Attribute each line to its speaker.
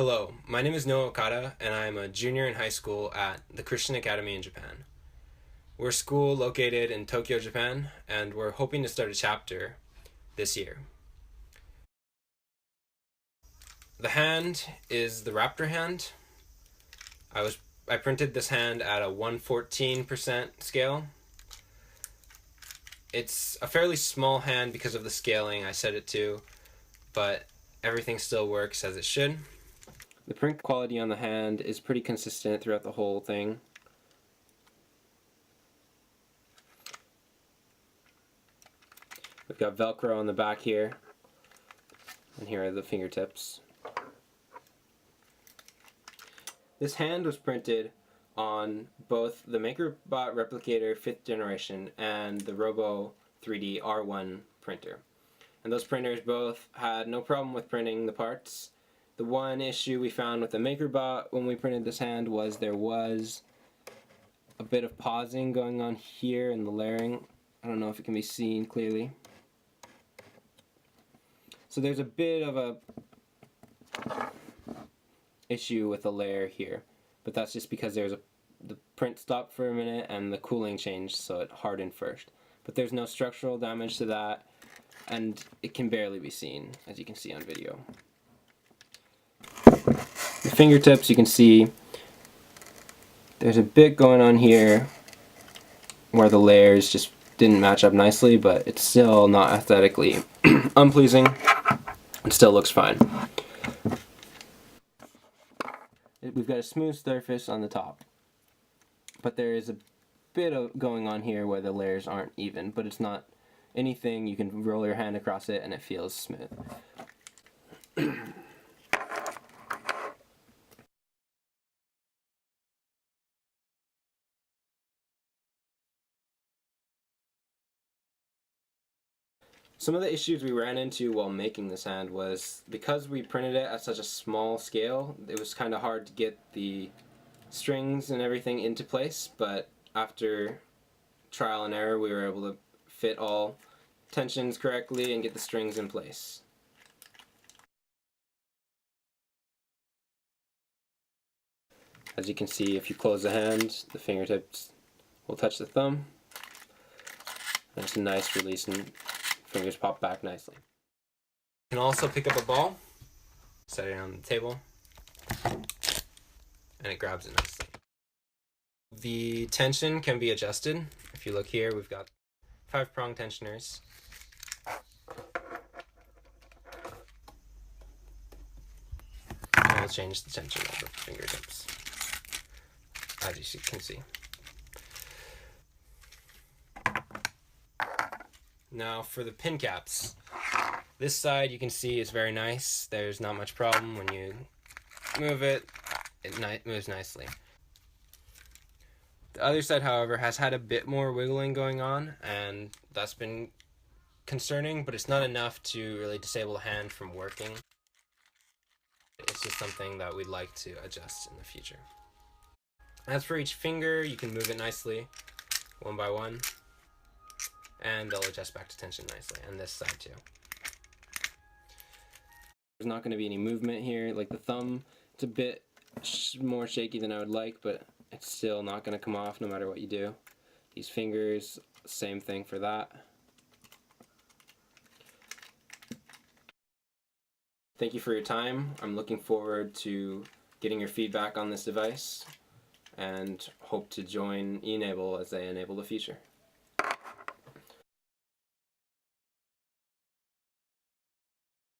Speaker 1: Hello, my name is Noah Okada, and I am a junior in high school at the Christian Academy in Japan. We're a school located in Tokyo, Japan, and we're hoping to start a chapter this year. The hand is the Raptor Hand. I printed this hand at a 1/14% scale. It's a fairly small hand because of the scaling I set it to, but everything still works as it should. The print quality on the hand is pretty consistent throughout the whole thing. We've got Velcro on the back here, and here are the fingertips. This hand was printed on both the MakerBot Replicator 5th generation and the Robo 3D R1 printer. And those printers both had no problem with printing the parts. The one issue we found with the MakerBot when we printed this hand was there was a bit of pausing going on here in the layering. I don't know if it can be seen clearly. So there's a bit of a issue with the layer here, but that's just because the print stopped for a minute and the cooling changed, so it hardened first. But there's no structural damage to that, and it can barely be seen, as you can see on video. The fingertips, you can see there's a bit going on here where the layers just didn't match up nicely, but it's still not aesthetically unpleasing. It still looks fine. We've got a smooth surface on the top, but there is a bit of going on here where the layers aren't even, but it's not anything. You can roll your hand across it and it feels smooth. Some of the issues we ran into while making this hand was because we printed it at such a small scale, it was kind of hard to get the strings and everything into place, but after trial and error we were able to fit all tensions correctly and get the strings in place. As you can see, if you close the hand, the fingertips will touch the thumb, and it's a nice release and fingers pop back nicely. You can also pick up a ball, set it on the table, and it grabs it nicely. The tension can be adjusted. If you look here, we've got 5-prong tensioners. And we'll change the tension of the fingertips, as you can see. Now for the pin caps. This side you can see is very nice. There's not much problem when you move it. It moves nicely. The other side, however, has had a bit more wiggling going on, and that's been concerning, but it's not enough to really disable the hand from working. It's just something that we'd like to adjust in the future. As for each finger, you can move it nicely, one by one, and they'll adjust back to tension nicely, and this side too. There's not going to be any movement here. Like the thumb, it's a bit more shaky than I would like, but it's still not going to come off no matter what you do. These fingers, same thing for that. Thank you for your time. I'm looking forward to getting your feedback on this device and hope to join E-nable as they enable the future.